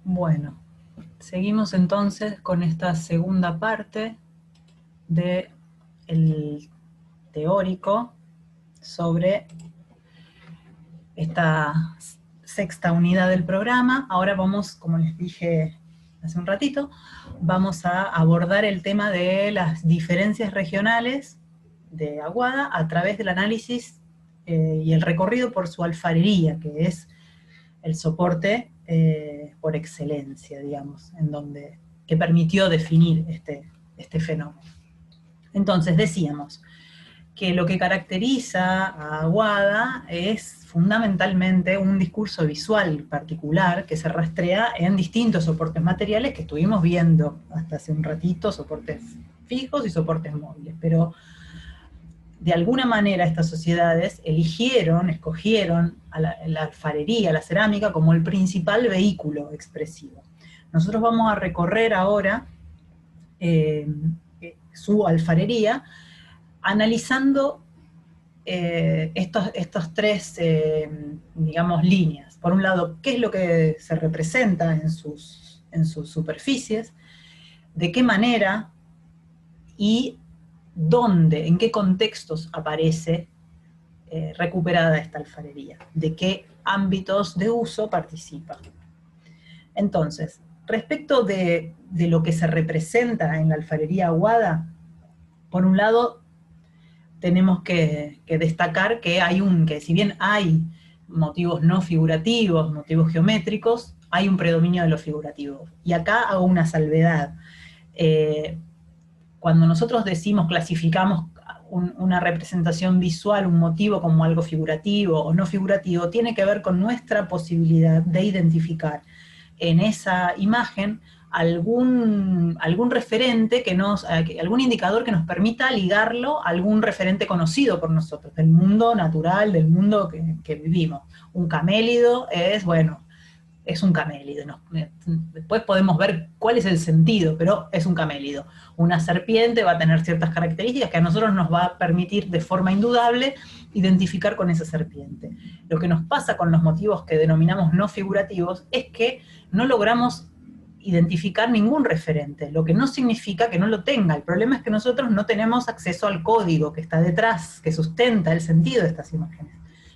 Bueno, seguimos entonces con esta segunda parte del teórico sobre esta sexta unidad del programa. Ahora vamos, como les dije hace un ratito, vamos a abordar el tema de las diferencias regionales de Aguada a través del análisis y el recorrido por su alfarería, que es el soporte por excelencia, digamos, que permitió definir este fenómeno. Entonces, decíamos que lo que caracteriza a Aguada es fundamentalmente un discurso visual particular que se rastrea en distintos soportes materiales que estuvimos viendo hasta hace un ratito, soportes fijos y soportes móviles, pero de alguna manera estas sociedades escogieron a la alfarería, a la cerámica, como el principal vehículo expresivo. Nosotros vamos a recorrer ahora su alfarería analizando estos tres, digamos, líneas. Por un lado, qué es lo que se representa en sus superficies, de qué manera y dónde, en qué contextos aparece recuperada esta alfarería, de qué ámbitos de uso participa. Entonces, respecto de lo que se representa en la alfarería aguada, por un lado, tenemos que destacar que que si bien hay motivos no figurativos, motivos geométricos, hay un predominio de lo figurativo. Y acá hago una salvedad. Cuando nosotros clasificamos una representación visual, un motivo como algo figurativo o no figurativo, tiene que ver con nuestra posibilidad de identificar en esa imagen algún referente algún indicador que nos permita ligarlo a algún referente conocido por nosotros, del mundo natural, del mundo que vivimos. Un camélido es un camélido. ¿No? Después podemos ver cuál es el sentido, pero es un camélido. Una serpiente va a tener ciertas características que a nosotros nos va a permitir de forma indudable identificar con esa serpiente. Lo que nos pasa con los motivos que denominamos no figurativos es que no logramos identificar ningún referente, lo que no significa que no lo tenga. El problema es que nosotros no tenemos acceso al código que está detrás, que sustenta el sentido de estas imágenes.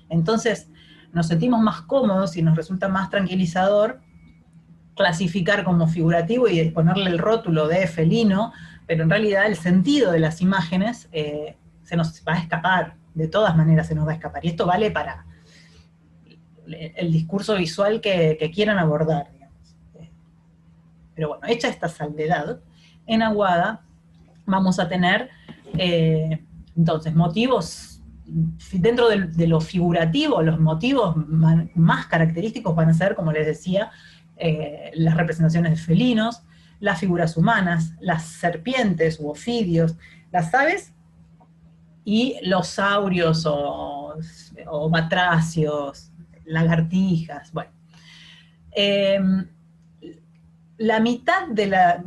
Entonces, nos sentimos más cómodos y nos resulta más tranquilizador clasificar como figurativo y ponerle el rótulo de felino, pero en realidad el sentido de las imágenes se nos va a escapar, de todas maneras se nos va a escapar, y esto vale para el discurso visual que quieran abordar, digamos. Pero bueno, hecha esta salvedad, en Aguada vamos a tener entonces motivos dentro de lo figurativo. Los motivos más característicos van a ser, como les decía, las representaciones de felinos, las figuras humanas, las serpientes u ofidios, las aves y los saurios o batracios, lagartijas, bueno.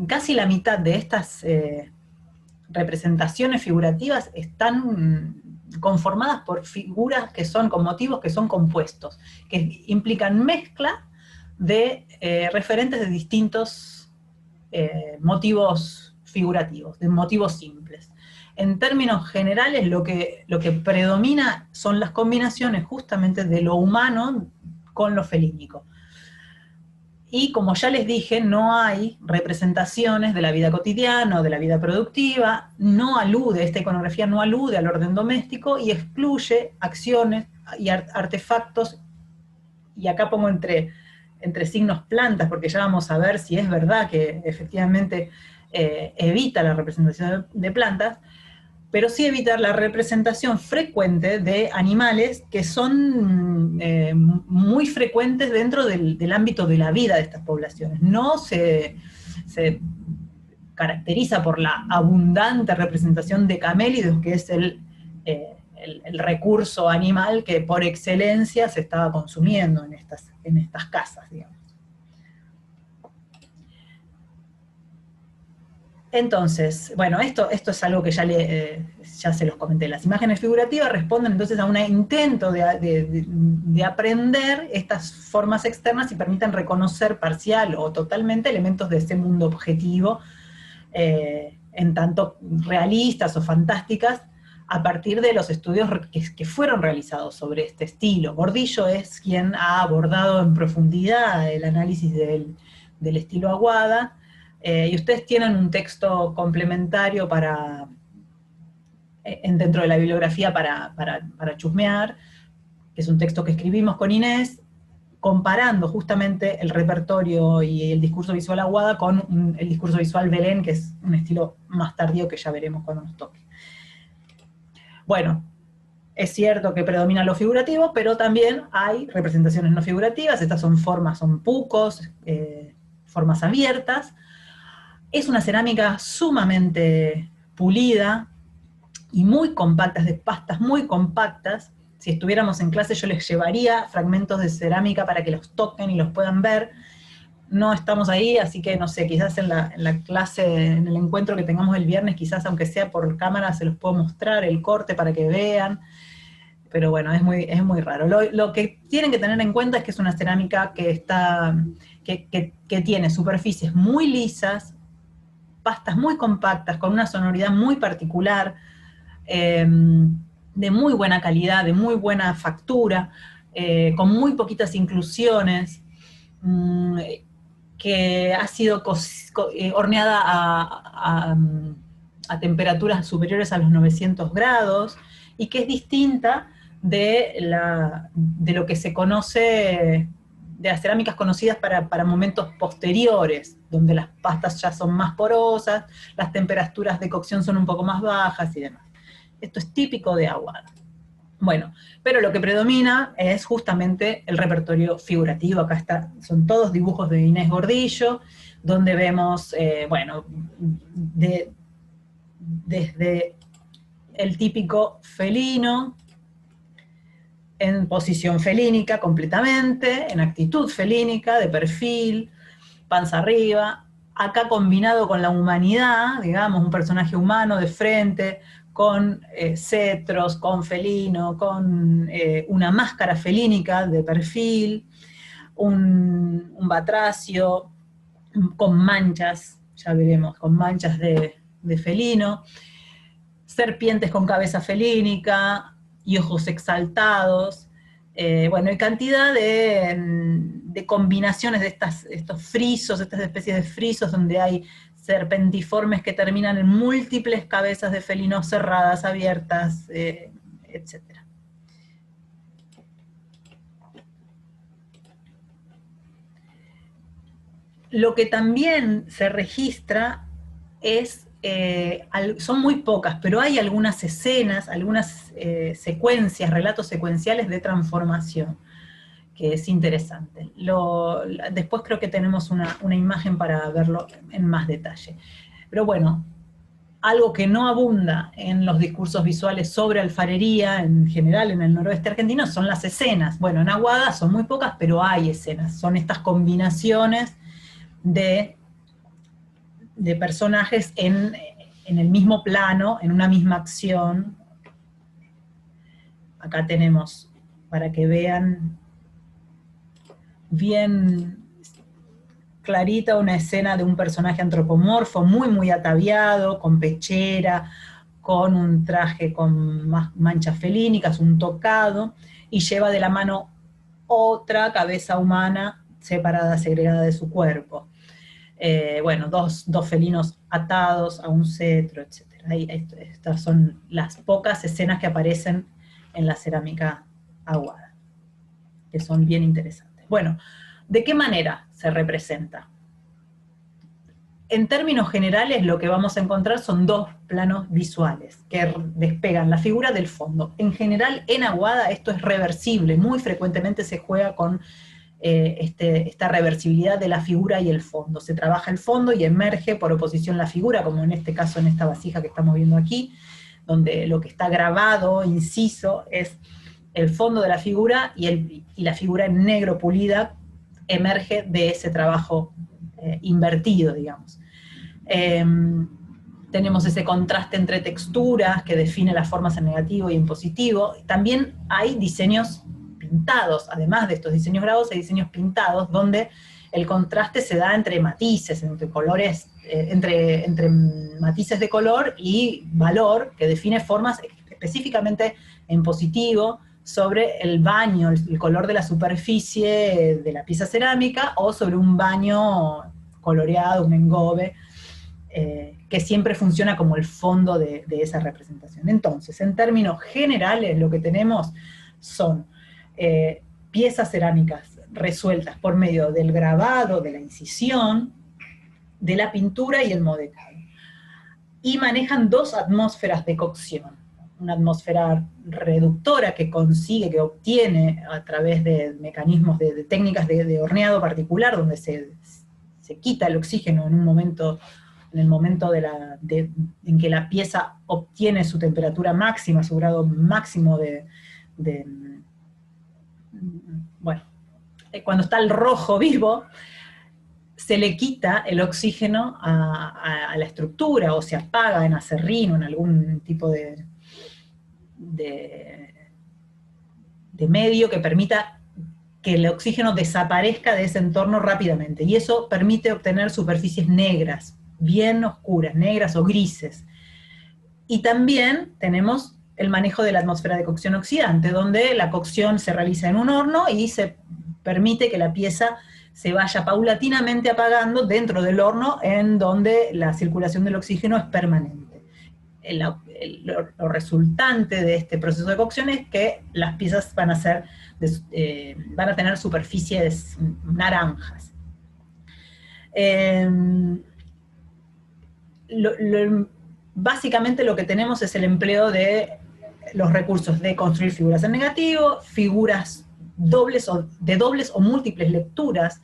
Casi la mitad de estas representaciones figurativas están conformadas por figuras con motivos que son compuestos, que implican mezcla de referentes de distintos motivos figurativos, de motivos simples. En términos generales, lo que predomina son las combinaciones justamente de lo humano con lo felínico. Y como ya les dije, no hay representaciones de la vida cotidiana o de la vida productiva, esta iconografía no alude al orden doméstico y excluye acciones y artefactos, y acá pongo entre signos plantas, porque ya vamos a ver si es verdad que efectivamente evita la representación de plantas, pero sí evitar la representación frecuente de animales que son muy frecuentes dentro del ámbito de la vida de estas poblaciones. No se caracteriza por la abundante representación de camélidos, que es el recurso animal que por excelencia se estaba consumiendo en estas casas, digamos. Entonces, bueno, esto es algo que ya se los comenté. Las imágenes figurativas responden entonces a un intento de aprender estas formas externas y permiten reconocer parcial o totalmente elementos de ese mundo objetivo, en tanto realistas o fantásticas, a partir de los estudios que fueron realizados sobre este estilo. Gordillo es quien ha abordado en profundidad el análisis del estilo Aguada, y ustedes tienen un texto complementario dentro de la bibliografía para chusmear, que es un texto que escribimos con Inés, comparando justamente el repertorio y el discurso visual Aguada con el discurso visual Belén, que es un estilo más tardío que ya veremos cuando nos toque. Bueno, es cierto que predomina lo figurativo, pero también hay representaciones no figurativas. Estas son formas, son pucos, formas abiertas. Es una cerámica sumamente pulida y muy compacta, de pastas muy compactas. Si estuviéramos en clase yo les llevaría fragmentos de cerámica para que los toquen y los puedan ver. No estamos ahí, así que no sé, quizás en la clase, en el encuentro que tengamos el viernes, quizás aunque sea por cámara se los puedo mostrar el corte para que vean, pero bueno, es muy raro. Lo que tienen que tener en cuenta es que es una cerámica que tiene superficies muy lisas, pastas muy compactas, con una sonoridad muy particular, de muy buena calidad, de muy buena factura, con muy poquitas inclusiones, que ha sido horneada a temperaturas superiores a los 900 grados, y que es distinta de lo que se conoce, de las cerámicas conocidas para momentos posteriores, donde las pastas ya son más porosas, las temperaturas de cocción son un poco más bajas y demás. Esto es típico de Aguada. Bueno, pero lo que predomina es justamente el repertorio figurativo. Acá son todos dibujos de Inés Gordillo, donde vemos, bueno, desde el típico felino, en posición felínica completamente, en actitud felínica, de perfil, panza arriba, acá combinado con la humanidad, digamos, un personaje humano de frente, con cetros, con felino, con una máscara felínica de perfil, un batracio, con manchas, ya veremos, con manchas de felino, serpientes con cabeza felínica y ojos exaltados. Bueno, hay cantidad de combinaciones de estos frisos, estas especies de frisos donde hay serpentiformes que terminan en múltiples cabezas de felinos cerradas, abiertas, etc. Lo que también se registra es, son muy pocas, pero hay algunas escenas, algunas secuencias, relatos secuenciales de transformación, que es interesante. Después creo que tenemos una imagen para verlo en más detalle. Pero bueno, algo que no abunda en los discursos visuales sobre alfarería, en general en el noroeste argentino, son las escenas. Bueno, en Aguada son muy pocas, pero hay escenas. Son estas combinaciones de personajes en el mismo plano, en una misma acción. Acá tenemos, para que vean bien clarita, una escena de un personaje antropomorfo, muy ataviado, con pechera, con un traje con manchas felínicas, un tocado, y lleva de la mano otra cabeza humana separada, segregada de su cuerpo. Bueno, dos felinos atados a un cetro, etc. Estas son las pocas escenas que aparecen en la cerámica Aguada, que son bien interesantes. Bueno, ¿de qué manera se representa? En términos generales, lo que vamos a encontrar son dos planos visuales que despegan la figura del fondo. En general, en Aguada esto es reversible, muy frecuentemente se juega con esta reversibilidad de la figura y el fondo. Se trabaja el fondo y emerge por oposición la figura, como en este caso en esta vasija que estamos viendo aquí, donde lo que está grabado, inciso, es el fondo de la figura y la figura en negro pulida emerge de ese trabajo invertido, digamos. tenemos ese contraste entre texturas que define las formas en negativo y en positivo. También hay diseños pintados, además de estos diseños grabados, hay diseños pintados donde el contraste se da entre matices, entre colores, entre matices de color y valor, que define formas específicamente en positivo, sobre el baño, el color de la superficie de la pieza cerámica, o sobre un baño coloreado, un engobe, que siempre funciona como el fondo de esa representación. Entonces, en términos generales, lo que tenemos son piezas cerámicas resueltas por medio del grabado, de la incisión, de la pintura y el modelado. Y manejan dos atmósferas de cocción. Una atmósfera reductora que consigue, que obtiene a través de mecanismos, de técnicas de horneado particular, donde se quita el oxígeno en un momento, en el momento en que la pieza obtiene su temperatura máxima, su grado máximo bueno, cuando está el rojo vivo, se le quita el oxígeno a la estructura, o se apaga en acerrín o en algún tipo de medio que permita que el oxígeno desaparezca de ese entorno rápidamente, y eso permite obtener superficies negras, bien oscuras, negras o grises. Y también tenemos el manejo de la atmósfera de cocción oxidante, donde la cocción se realiza en un horno y se permite que la pieza se vaya paulatinamente apagando dentro del horno, en donde la circulación del oxígeno es permanente. Lo resultante de este proceso de cocción es que las piezas van a tener superficies naranjas. Básicamente lo que tenemos es el empleo de los recursos de construir figuras en negativo, figuras de dobles o múltiples lecturas,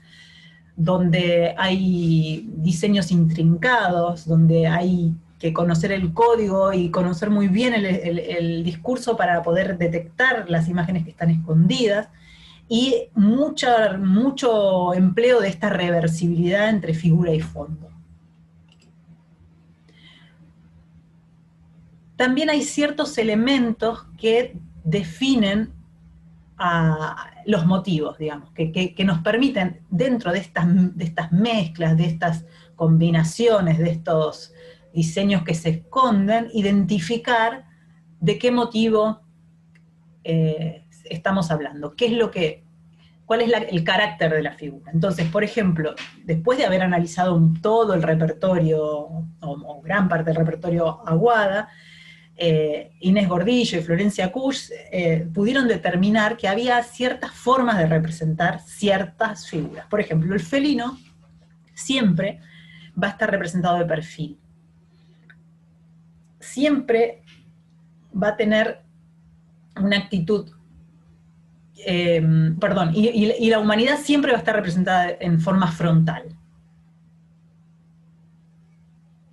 donde hay diseños intrincados, donde hay que conocer el código y conocer muy bien el discurso para poder detectar las imágenes que están escondidas, y mucho empleo de esta reversibilidad entre figura y fondo. También hay ciertos elementos que definen los motivos, digamos, que nos permiten, dentro de estas mezclas, de estas combinaciones, de estos diseños que se esconden, identificar de qué motivo estamos hablando, cuál es el carácter de la figura. Entonces, por ejemplo, después de haber analizado todo el repertorio, o gran parte del repertorio Aguada, Inés Gordillo y Florencia Kusch pudieron determinar que había ciertas formas de representar ciertas figuras. Por ejemplo, el felino siempre va a estar representado de perfil. Siempre va a tener una actitud, y la humanidad siempre va a estar representada en forma frontal.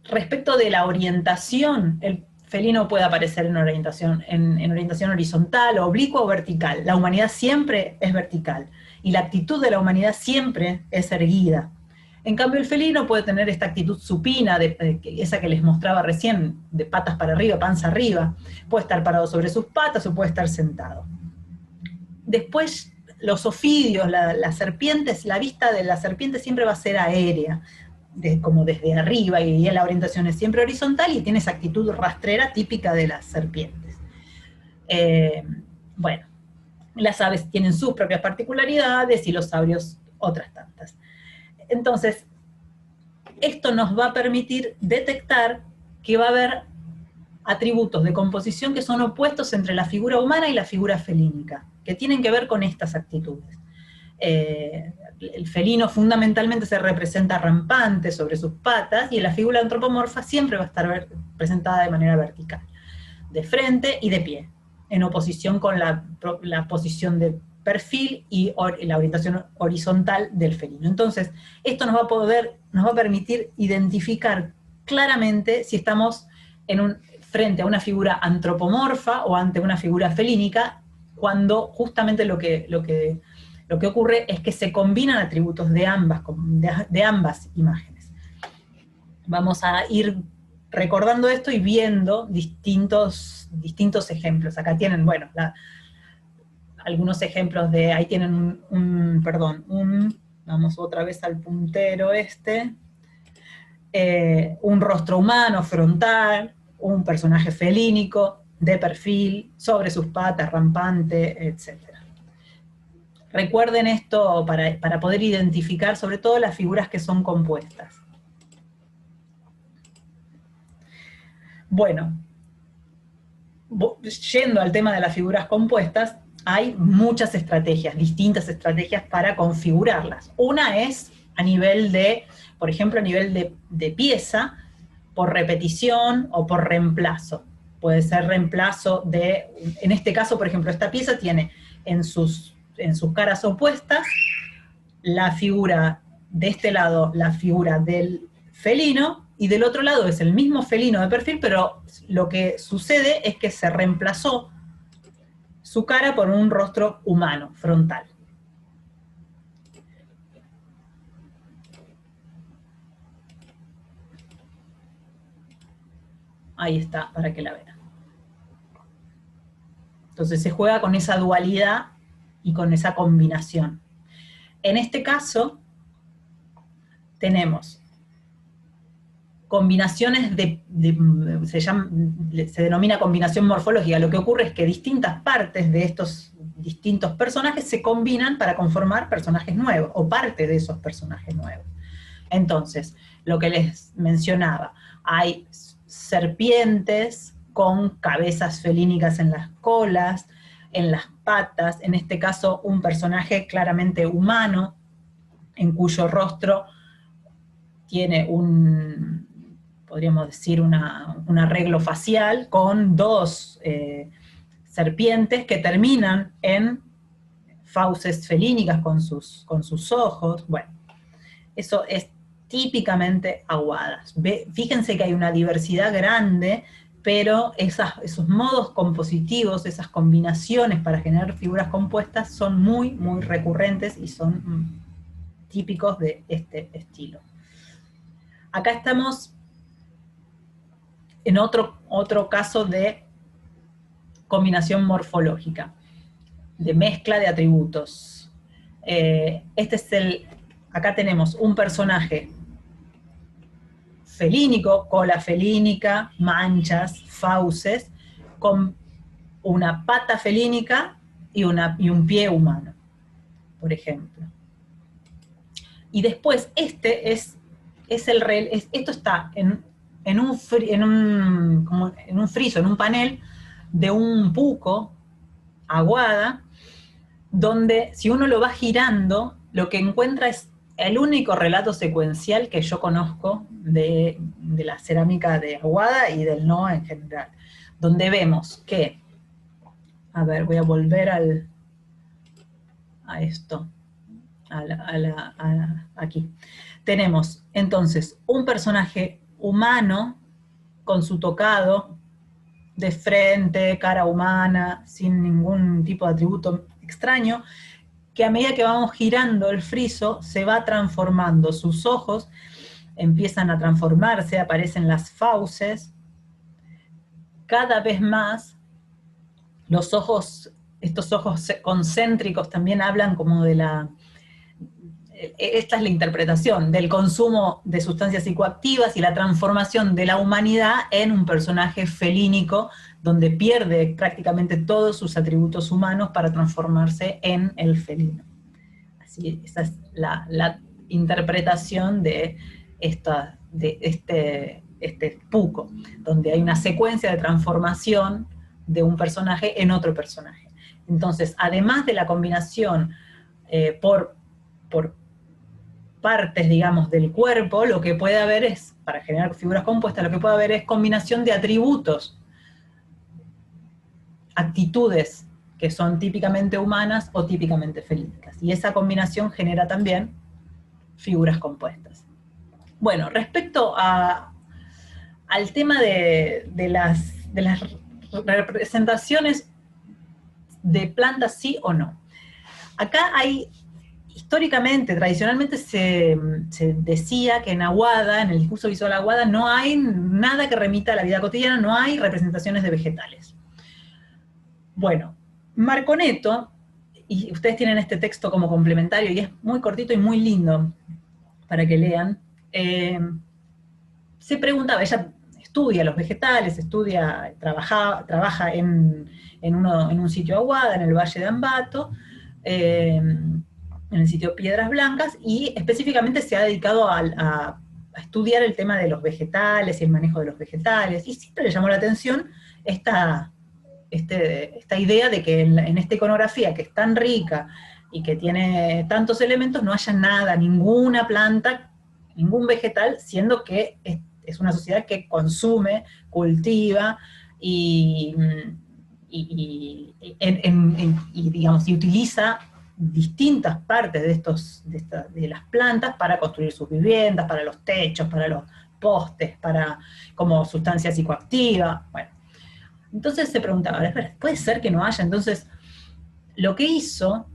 Respecto de la orientación, el felino puede aparecer en orientación horizontal, oblicua o vertical. La humanidad siempre es vertical, y la actitud de la humanidad siempre es erguida. En cambio, el felino puede tener esta actitud supina, esa que les mostraba recién, de patas para arriba, panza arriba. Puede estar parado sobre sus patas o puede estar sentado. Después, los ofidios, las serpientes, la vista de la serpiente siempre va a ser aérea, como desde arriba, y la orientación es siempre horizontal, y tiene esa actitud rastrera típica de las serpientes. Bueno, las aves tienen sus propias particularidades, y los saurios otras tantas. Entonces, esto nos va a permitir detectar que va a haber atributos de composición que son opuestos entre la figura humana y la figura felínica, que tienen que ver con estas actitudes. El felino fundamentalmente se representa rampante sobre sus patas, y la figura antropomorfa siempre va a estar presentada de manera vertical, de frente y de pie, en oposición con la posición de perfil y la orientación horizontal del felino. Entonces, esto nos va a permitir identificar claramente si estamos frente a una figura antropomorfa o ante una figura felínica, cuando justamente lo que ocurre es que se combinan atributos de ambas imágenes. Vamos a ir recordando esto y viendo distintos ejemplos. Acá tienen, bueno, algunos ejemplos de, ahí tienen vamos otra vez al puntero un rostro humano, frontal, un personaje felínico, de perfil, sobre sus patas, rampante, etc. Recuerden esto para poder identificar sobre todo las figuras que son compuestas. Bueno, yendo al tema de las figuras compuestas, hay muchas estrategias, distintas estrategias para configurarlas. Una es a nivel de, por ejemplo, a nivel de pieza, por repetición o por reemplazo. Puede ser reemplazo en este caso, por ejemplo, esta pieza tiene en sus caras opuestas la figura de este lado, la figura del felino, y del otro lado es el mismo felino de perfil, pero lo que sucede es que se reemplazó su cara por un rostro humano, frontal. Ahí está, para que la vean. Entonces se juega con esa dualidad y con esa combinación. En este caso, tenemos combinaciones se denomina combinación morfológica. Lo que ocurre es que distintas partes de estos distintos personajes se combinan para conformar personajes nuevos, o parte de esos personajes nuevos. Entonces, lo que les mencionaba, hay serpientes con cabezas felínicas en las colas, en las patas, en este caso un personaje claramente humano, en cuyo rostro tiene podríamos decir, un arreglo facial con dos serpientes que terminan en fauces felínicas con sus ojos. Bueno, eso es típicamente aguadas. Fíjense que hay una diversidad grande, pero esos modos compositivos, esas combinaciones para generar figuras compuestas son muy, muy recurrentes y son típicos de este estilo. Acá estamos en otro caso de combinación morfológica, de mezcla de atributos. Acá tenemos un personaje felínico, cola felínica, manchas, fauces, con una pata felínica y un pie humano, por ejemplo. Y después esto está en un friso, en un panel de un puco, aguada, donde si uno lo va girando, lo que encuentra es el único relato secuencial que yo conozco de la cerámica de Aguada y del NOA en general, donde vemos que, a ver, voy a volver a esto, aquí. Tenemos entonces un personaje humano con su tocado, de frente, cara humana, sin ningún tipo de atributo extraño, que a medida que vamos girando el friso, se va transformando. Sus ojos empiezan a transformarse, aparecen las fauces. Cada vez más, estos ojos concéntricos también hablan como esta es la interpretación del consumo de sustancias psicoactivas y la transformación de la humanidad en un personaje felínico, donde pierde prácticamente todos sus atributos humanos para transformarse en el felino. Así, esa es la interpretación de este puco, donde hay una secuencia de transformación de un personaje en otro personaje. Entonces, además de la combinación por partes, digamos, del cuerpo, lo que puede haber es, para generar figuras compuestas, lo que puede haber es combinación de atributos, actitudes que son típicamente humanas o típicamente felínicas. Y esa combinación genera también figuras compuestas. Bueno, respecto al tema de las representaciones de plantas sí o no. Acá hay históricamente, tradicionalmente se decía que en Aguada, en el discurso visual Aguada, no hay nada que remita a la vida cotidiana, no hay representaciones de vegetales. Bueno, Marconeto, y ustedes tienen este texto como complementario, y es muy cortito y muy lindo para que lean, se preguntaba, ella estudia los vegetales, trabaja en un sitio Aguada, en el Valle de Ambato, en el sitio Piedras Blancas, y específicamente se ha dedicado a estudiar el tema de los vegetales y el manejo de los vegetales, y siempre le llamó la atención esta idea de que en esta iconografía que es tan rica y que tiene tantos elementos, no haya nada, ninguna planta, ningún vegetal, siendo que es una sociedad que consume, cultiva y digamos, y utiliza distintas partes de las plantas para construir sus viviendas, para los techos, para los postes, como sustancia psicoactiva. Bueno, entonces se preguntaba, ¿puede ser que no haya? Entonces, lo que hizo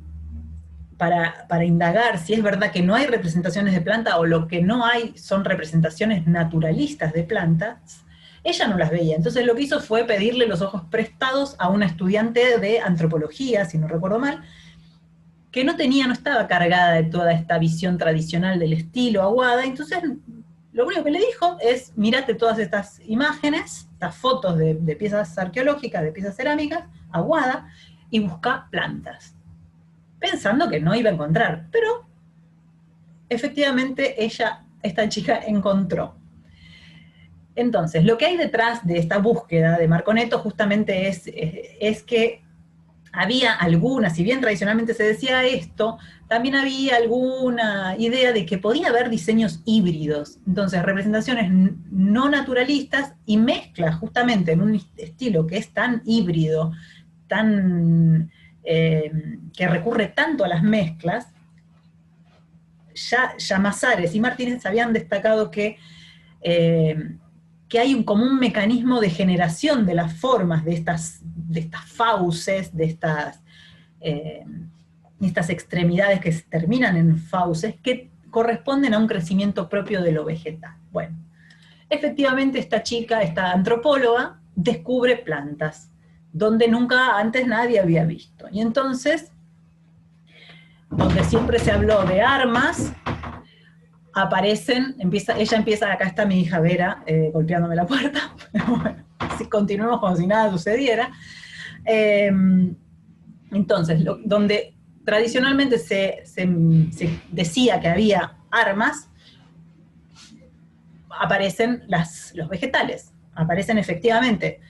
para indagar si es verdad que no hay representaciones de planta o lo que no hay son representaciones naturalistas de plantas, ella no las veía. Entonces lo que hizo fue pedirle los ojos prestados a una estudiante de antropología, si no recuerdo mal, que no estaba cargada de toda esta visión tradicional del estilo Aguada. Entonces lo único que le dijo es, mírate todas estas imágenes, estas fotos de piezas arqueológicas, de piezas cerámicas, Aguada, y busca plantas, pensando que no iba a encontrar, pero efectivamente esta chica encontró. Entonces, lo que hay detrás de esta búsqueda de Marconeto justamente es que había alguna, si bien tradicionalmente se decía esto, también había alguna idea de que podía haber diseños híbridos, entonces representaciones no naturalistas y mezclas justamente en un estilo que es tan híbrido, que recurre tanto a las mezclas. Ya Llamazares y Martínez habían destacado que hay como un mecanismo de generación de las formas de estas fauces, de estas extremidades que se terminan en fauces, que corresponden a un crecimiento propio de lo vegetal. Bueno, efectivamente esta chica, esta antropóloga, descubre plantas, donde nunca antes nadie había visto. Y entonces, donde siempre se habló de armas, ella empieza, acá está mi hija Vera, golpeándome la puerta, pero bueno, si continuemos como si nada sucediera. Entonces, donde tradicionalmente se decía que había armas, aparecen los vegetales, aparecen efectivamente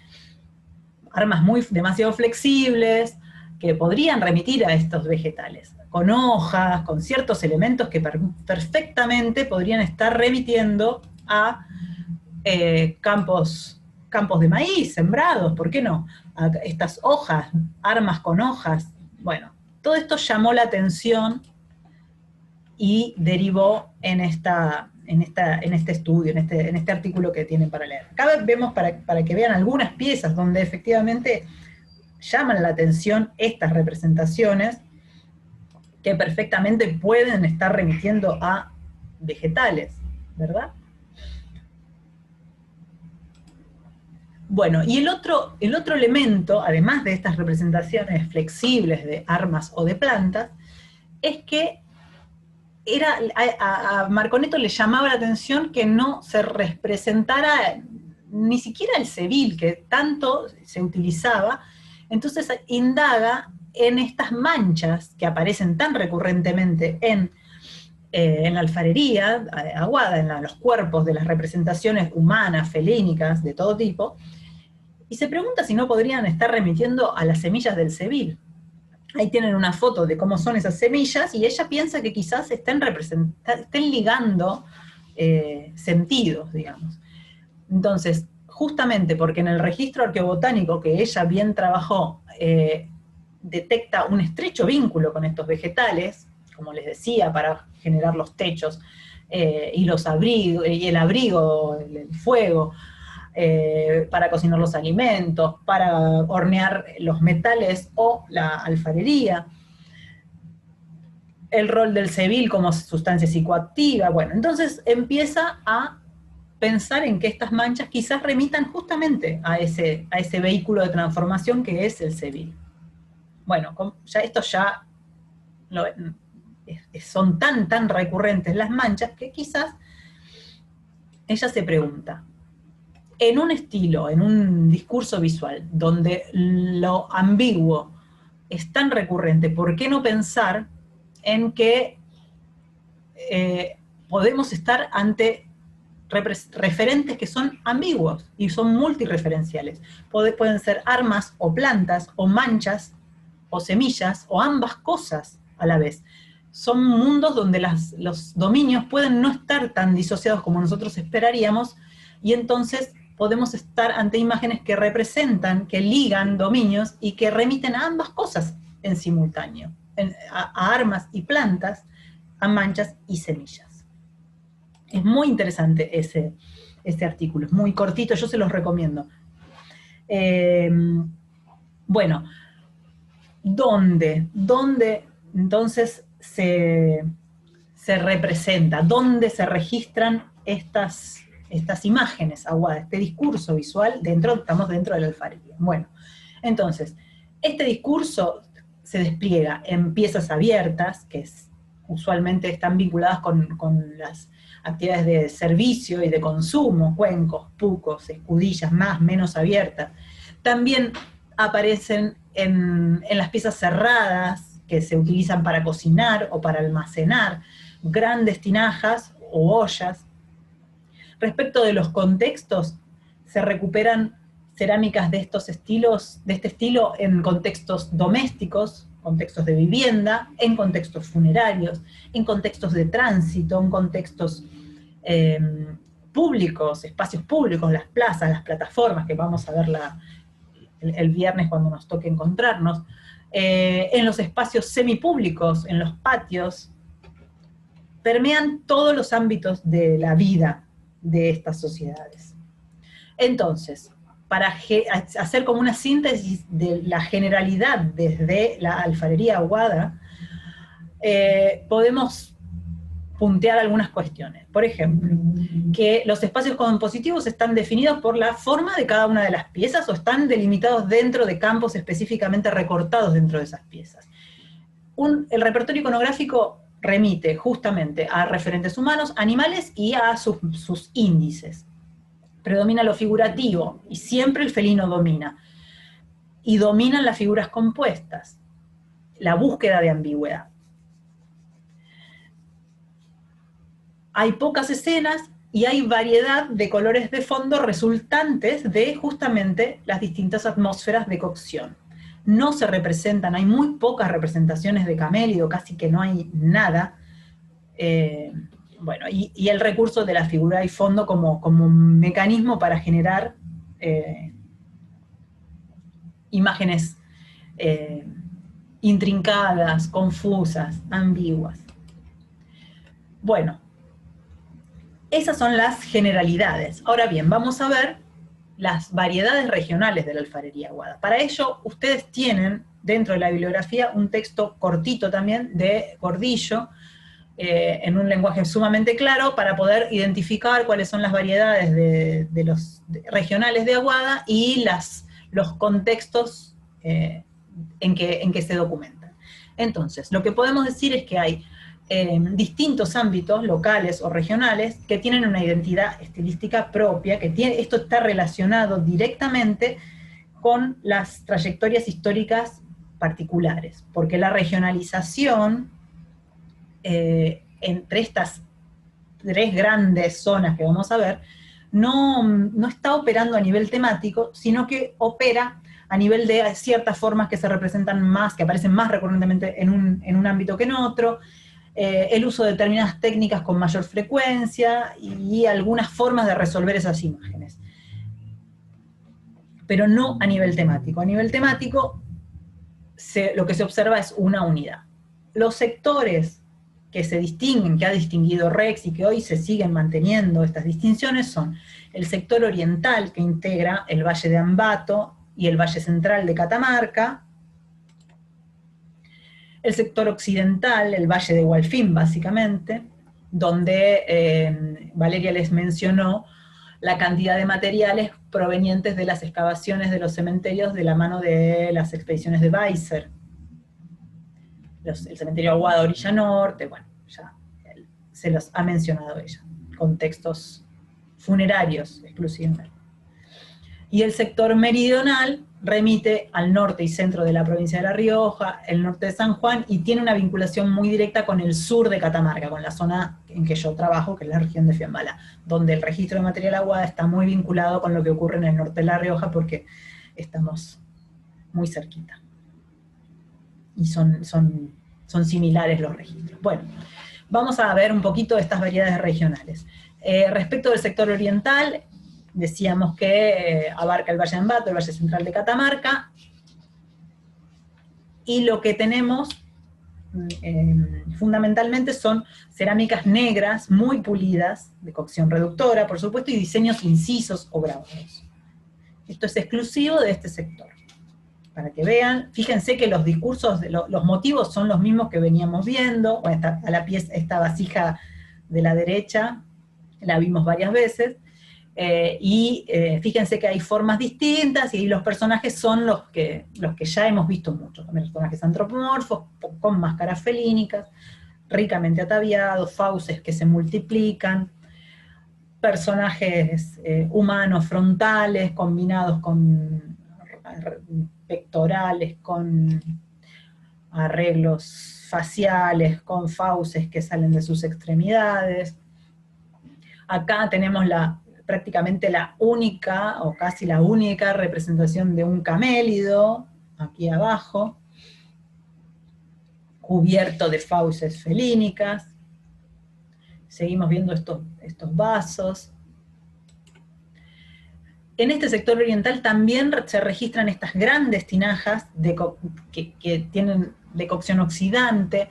armas demasiado flexibles, que podrían remitir a estos vegetales, con hojas, con ciertos elementos que perfectamente podrían estar remitiendo a campos de maíz sembrados, ¿por qué no? A estas hojas, armas con hojas. Bueno, todo esto llamó la atención y derivó en este estudio, en este artículo que tienen para leer. Acá vemos para que vean algunas piezas donde efectivamente llaman la atención estas representaciones que perfectamente pueden estar remitiendo a vegetales, ¿verdad? Bueno, y el otro elemento, además de estas representaciones flexibles de armas o de plantas, es que a Marconeto le llamaba la atención que no se representara ni siquiera el civil, que tanto se utilizaba. Entonces indaga en estas manchas que aparecen tan recurrentemente en la alfarería Aguada, en los cuerpos de las representaciones humanas, felínicas, de todo tipo, y se pregunta si no podrían estar remitiendo a las semillas del civil. Ahí tienen una foto de cómo son esas semillas, y ella piensa que quizás estén ligando sentidos, digamos. Entonces, justamente porque en el registro arqueobotánico que ella bien trabajó, detecta un estrecho vínculo con estos vegetales, como les decía, para generar los techos, y los abrigos, y el abrigo, el fuego, para cocinar los alimentos, para hornear los metales o la alfarería. el rol del Sevil como sustancia psicoactiva. Bueno, entonces empieza a pensar en que estas manchas quizás remitan justamente a ese vehículo de transformación que es el Sevil. Bueno, son tan recurrentes las manchas que quizás ella se pregunta, en un estilo, en un discurso visual, donde lo ambiguo es tan recurrente, ¿por qué no pensar en que podemos estar ante referentes que son ambiguos y son multireferenciales? Pueden ser armas o plantas o manchas o semillas o ambas cosas a la vez. Son mundos donde los dominios pueden no estar tan disociados como nosotros esperaríamos, y entonces podemos estar ante imágenes que representan, que ligan dominios y que remiten a ambas cosas en simultáneo, a armas y plantas, a manchas y semillas. Es muy interesante ese artículo, es muy cortito, yo se los recomiendo. Bueno, ¿dónde entonces se representa? ¿Dónde se registran estas imágenes aguadas, este discurso visual? Estamos dentro de la alfarería. Bueno, entonces, este discurso se despliega en piezas abiertas, que usualmente están vinculadas con las actividades de servicio y de consumo, cuencos, pucos, escudillas, más, menos abiertas. También aparecen en las piezas cerradas, que se utilizan para cocinar o para almacenar, grandes tinajas o ollas. Respecto de los contextos, se recuperan cerámicas de este estilo en contextos domésticos, contextos de vivienda, en contextos funerarios, en contextos de tránsito, en contextos públicos, espacios públicos, las plazas, las plataformas, que vamos a ver el viernes cuando nos toque encontrarnos, en los espacios semipúblicos, en los patios, permean todos los ámbitos de la vida de estas sociedades. Entonces, para hacer como una síntesis de la generalidad desde la alfarería aguada, podemos puntear algunas cuestiones. Por ejemplo, que los espacios compositivos están definidos por la forma de cada una de las piezas o están delimitados dentro de campos específicamente recortados dentro de esas piezas. El repertorio iconográfico remite justamente a referentes humanos, animales y a sus índices. Predomina lo figurativo y siempre el felino domina. Y dominan las figuras compuestas, la búsqueda de ambigüedad. Hay pocas escenas y hay variedad de colores de fondo resultantes de justamente las distintas atmósferas de cocción. No se representan, hay muy pocas representaciones de camélido, casi que no hay nada. Bueno, y el recurso de la figura y fondo como mecanismo para generar imágenes intrincadas, confusas, ambiguas. Bueno, esas son las generalidades. Ahora bien, vamos a ver las variedades regionales de la alfarería aguada. Para ello, ustedes tienen dentro de la bibliografía un texto cortito también de Gordillo, en un lenguaje sumamente claro, para poder identificar cuáles son las variedades regionales de aguada y los contextos en que se documentan. Entonces, lo que podemos decir es que hay distintos ámbitos locales o regionales que tienen una identidad estilística propia, esto está relacionado directamente con las trayectorias históricas particulares, porque la regionalización entre estas tres grandes zonas que vamos a ver, no está operando a nivel temático, sino que opera a nivel de ciertas formas que se representan más, que aparecen más recurrentemente en un ámbito que en otro, el uso de determinadas técnicas con mayor frecuencia y algunas formas de resolver esas imágenes. Pero no a nivel temático. A nivel temático lo que se observa es una unidad. Los sectores que se distinguen, que ha distinguido Rex y que hoy se siguen manteniendo estas distinciones son el sector oriental, que integra el Valle de Ambato y el Valle Central de Catamarca, El sector occidental, el Valle de Hualfín, básicamente, donde Valeria les mencionó la cantidad de materiales provenientes de las excavaciones de los cementerios de la mano de las expediciones de Weiser. El cementerio Aguada, Orilla Norte, bueno, ya se los ha mencionado ella, contextos funerarios exclusivamente. Y el sector meridional remite al norte y centro de la provincia de La Rioja, el norte de San Juan, y tiene una vinculación muy directa con el sur de Catamarca, con la zona en que yo trabajo, que es la región de Fiambala, donde el registro de material Aguada está muy vinculado con lo que ocurre en el norte de La Rioja, porque estamos muy cerquita. Y son similares los registros. Bueno, vamos a ver un poquito estas variedades regionales. Respecto del sector oriental, decíamos que abarca el Valle de Ambato, el Valle Central de Catamarca, y lo que tenemos fundamentalmente son cerámicas negras, muy pulidas, de cocción reductora, por supuesto, y diseños incisos o grabados. Esto es exclusivo de este sector. Para que vean, fíjense que los discursos, los motivos son los mismos que veníamos viendo. Esta vasija de la derecha la vimos varias veces, fíjense que hay formas distintas, y los personajes son los que ya hemos visto mucho, personajes antropomorfos, con máscaras felínicas, ricamente ataviados, fauces que se multiplican, personajes humanos frontales, combinados con pectorales, con arreglos faciales, con fauces que salen de sus extremidades. Acá tenemos prácticamente la única, o casi la única, representación de un camélido, aquí abajo, cubierto de fauces felínicas. Seguimos viendo estos vasos. En este sector oriental también se registran estas grandes tinajas que tienen decocción oxidante.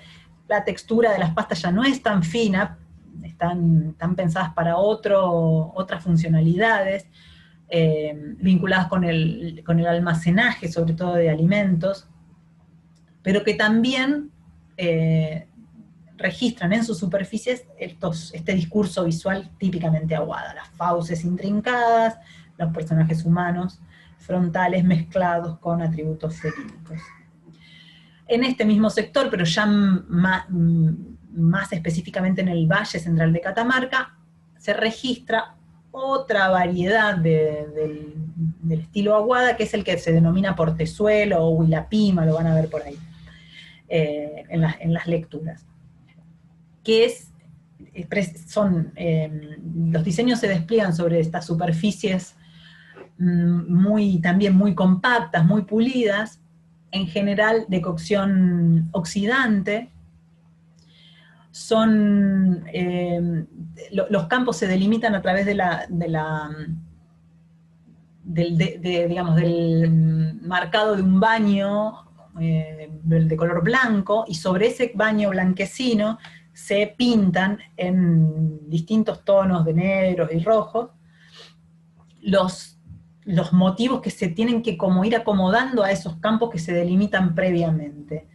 La textura de las pastas ya no es tan fina, están pensadas para otras funcionalidades, vinculadas con el almacenaje, sobre todo de alimentos, pero que también registran en sus superficies este discurso visual típicamente Aguada, las fauces intrincadas, los personajes humanos frontales mezclados con atributos felínicos. En este mismo sector, pero ya más específicamente en el Valle Central de Catamarca, se registra otra variedad del estilo Aguada, que es el que se denomina portezuelo o huilapima, lo van a ver por ahí, en las lecturas. Que los diseños se despliegan sobre estas superficies también muy compactas, muy pulidas, en general de cocción oxidante. Los campos se delimitan a través del marcado de un baño de color blanco, y sobre ese baño blanquecino se pintan en distintos tonos de negros y rojos los motivos que se tienen que como ir acomodando a esos campos que se delimitan previamente.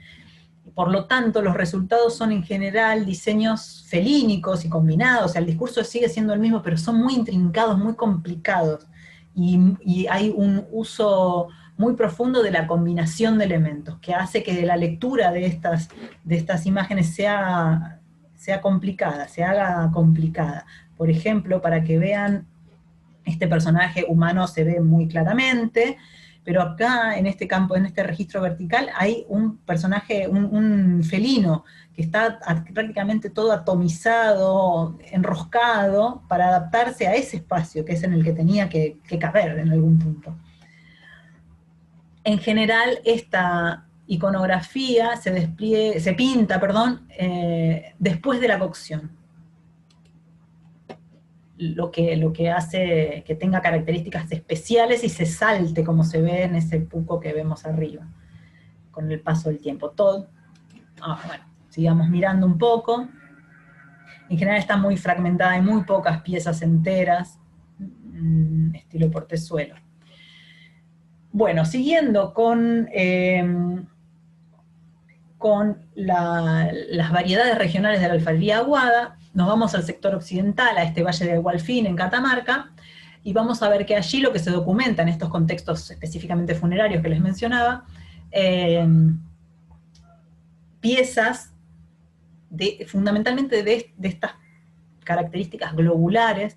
Por lo tanto, los resultados son en general diseños felínicos y combinados, o sea, el discurso sigue siendo el mismo, pero son muy intrincados, muy complicados, y hay un uso muy profundo de la combinación de elementos, que hace que la lectura de estas imágenes sea complicada, se haga complicada. Por ejemplo, para que vean, este personaje humano se ve muy claramente, pero acá, en este campo, en este registro vertical, hay un personaje, un felino, que está prácticamente todo atomizado, enroscado, para adaptarse a ese espacio, que es en el que tenía que caber en algún punto. En general, esta iconografía se pinta, después de la cocción. Lo que hace que tenga características especiales y se salte, como se ve en ese puco que vemos arriba, con el paso del tiempo. Bueno, sigamos mirando un poco. En general está muy fragmentada, hay muy pocas piezas enteras, estilo portezuelo. Bueno, siguiendo con con las variedades regionales de la alfarería aguada. Nos vamos al sector occidental, a este valle de Gualfín, en Catamarca, y vamos a ver que allí lo que se documenta en estos contextos específicamente funerarios que les mencionaba, piezas fundamentalmente de estas características globulares,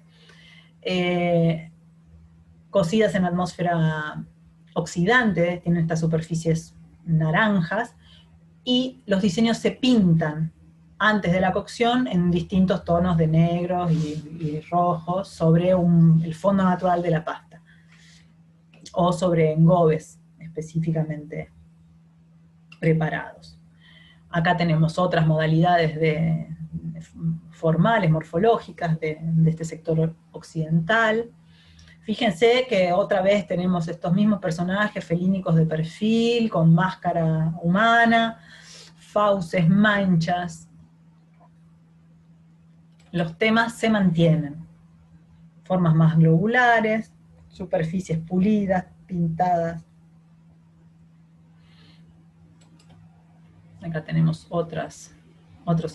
cocidas en atmósfera oxidante, tienen estas superficies naranjas, y los diseños se pintan antes de la cocción en distintos tonos de negros y rojos sobre el fondo natural de la pasta, o sobre engobes específicamente preparados. Acá tenemos otras modalidades formales, morfológicas de este sector occidental. Fíjense que otra vez tenemos estos mismos personajes felínicos de perfil, con máscara humana, fauces, manchas. Los temas se mantienen. Formas más globulares, superficies pulidas, pintadas. Acá tenemos otros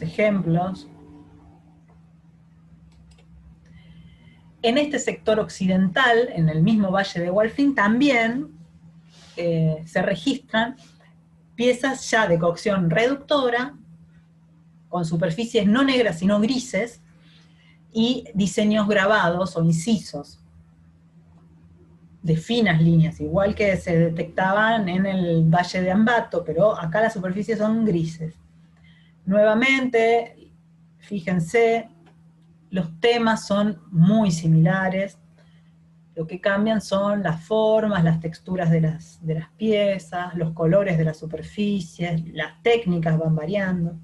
ejemplos. En este sector occidental, en el mismo valle de Gualfín, también se registran piezas ya de cocción reductora, con superficies no negras sino grises, y diseños grabados o incisos, de finas líneas, igual que se detectaban en el valle de Ambato, pero acá las superficies son grises. Nuevamente, fíjense, los temas son muy similares, lo que cambian son las formas, las texturas de las piezas, los colores de las superficies, las técnicas van variando.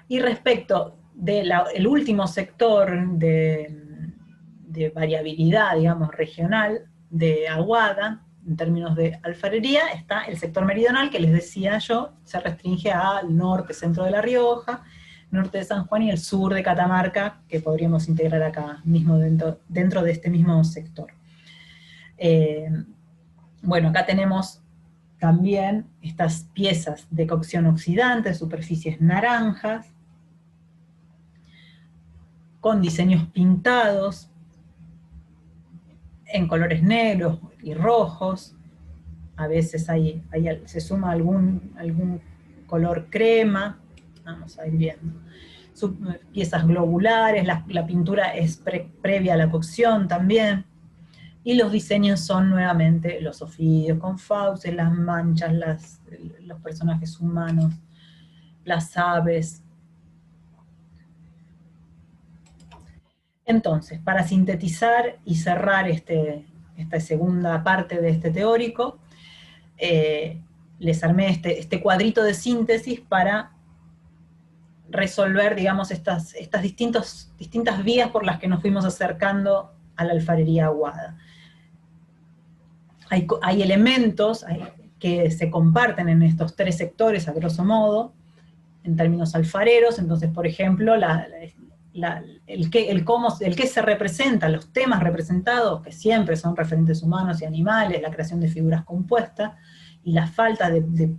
Y respecto del último sector de variabilidad, digamos, regional, de aguada, en términos de alfarería, está el sector meridional, que les decía yo, se restringe al norte, centro de La Rioja, norte de San Juan y el sur de Catamarca, que podríamos integrar acá mismo dentro de este mismo sector. Bueno, acá tenemos también estas piezas de cocción oxidante, superficies naranjas, con diseños pintados, en colores negros y rojos, a veces se suma algún color crema, vamos a ir viendo. Piezas globulares, la pintura es previa a la cocción también, y los diseños son nuevamente los ofidios con fauces, las manchas, los personajes humanos, las aves. Entonces, para sintetizar y cerrar esta segunda parte de este teórico, les armé este cuadrito de síntesis para resolver, digamos, estas distintas vías por las que nos fuimos acercando a la alfarería aguada. Hay elementos que se comparten en estos tres sectores, a grosso modo, en términos alfareros. Entonces, por ejemplo, el que se representa, los temas representados, que siempre son referentes humanos y animales, la creación de figuras compuestas, y la falta de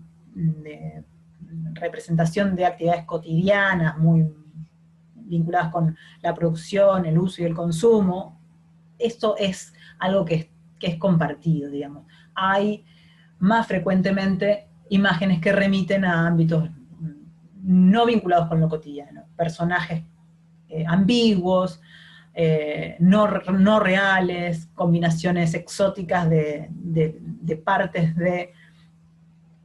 representación de actividades cotidianas, muy vinculadas con la producción, el uso y el consumo. Esto es algo que es compartido, digamos. Hay más frecuentemente imágenes que remiten a ámbitos no vinculados con lo cotidiano, personajes ambiguos, no reales, combinaciones exóticas de partes de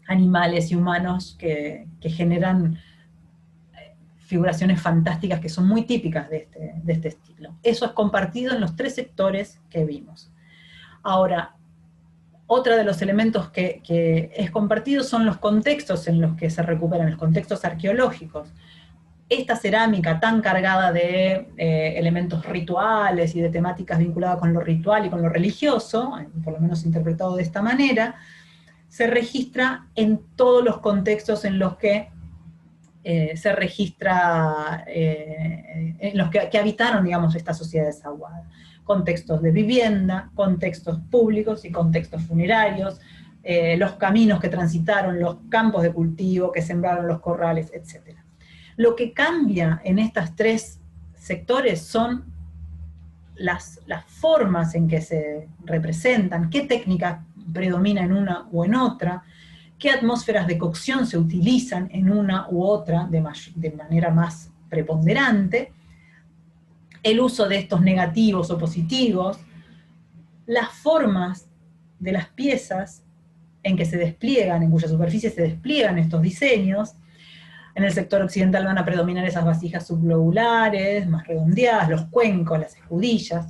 animales y humanos que generan figuraciones fantásticas que son muy típicas de este estilo. Eso es compartido en los tres sectores que vimos. Ahora, otro de los elementos que es compartido son los contextos en los que se recuperan, los contextos arqueológicos. Esta cerámica tan cargada de elementos rituales y de temáticas vinculadas con lo ritual y con lo religioso, por lo menos interpretado de esta manera, se registra en todos los contextos en los que se registra, en los que habitaron, digamos, estas sociedades aguadas. Contextos de vivienda, contextos públicos y contextos funerarios, los caminos que transitaron, los campos de cultivo que sembraron, los corrales, etc. Lo que cambia en estos tres sectores son las formas en que se representan, qué técnica predomina en una o en otra, qué atmósferas de cocción se utilizan en una u otra de manera más preponderante, el uso de estos negativos o positivos, las formas de las piezas en que se despliegan, en cuya superficie se despliegan estos diseños. En el sector occidental van a predominar esas vasijas subglobulares, más redondeadas, los cuencos, las escudillas.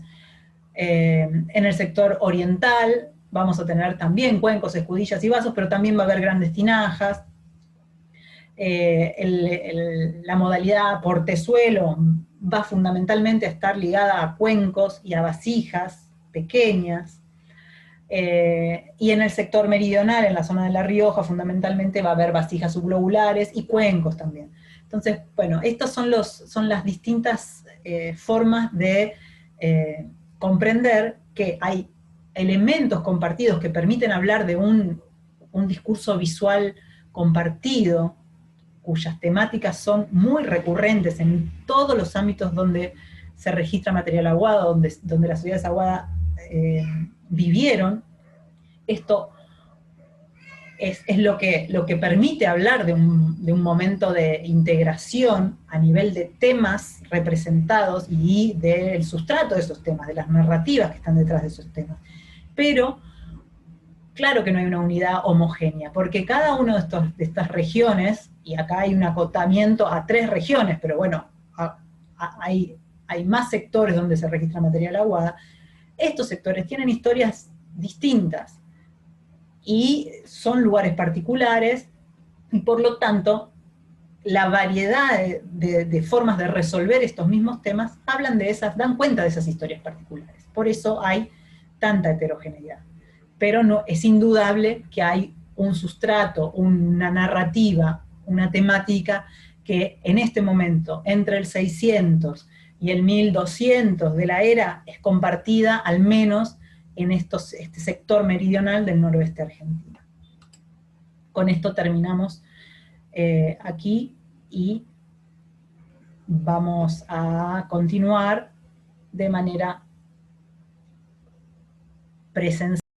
En el sector oriental vamos a tener también cuencos, escudillas y vasos, pero también va a haber grandes tinajas. La modalidad portezuelo va fundamentalmente a estar ligada a cuencos y a vasijas pequeñas. Y en el sector meridional, en la zona de La Rioja, fundamentalmente va a haber vasijas subglobulares y cuencos también. Entonces, bueno, estas son las distintas formas de comprender que hay elementos compartidos que permiten hablar de un discurso visual compartido, cuyas temáticas son muy recurrentes en todos los ámbitos donde se registra material aguado, donde las sociedades aguadas vivieron. Esto es lo que permite hablar de un momento de integración a nivel de temas representados y del sustrato de esos temas, de las narrativas que están detrás de esos temas. Pero claro que no hay una unidad homogénea, porque cada una de estas regiones, y acá hay un acotamiento a 3 regiones, pero bueno, hay más sectores donde se registra material aguada, estos sectores tienen historias distintas, y son lugares particulares, y por lo tanto, la variedad de formas de resolver estos mismos temas dan cuenta de esas historias particulares. Por eso hay tanta heterogeneidad. Pero no, es indudable que hay un sustrato, una narrativa, una temática que en este momento, entre el 600 y el 1200 de la era, es compartida al menos en este sector meridional del noroeste argentino. Con esto terminamos aquí y vamos a continuar de manera presencial.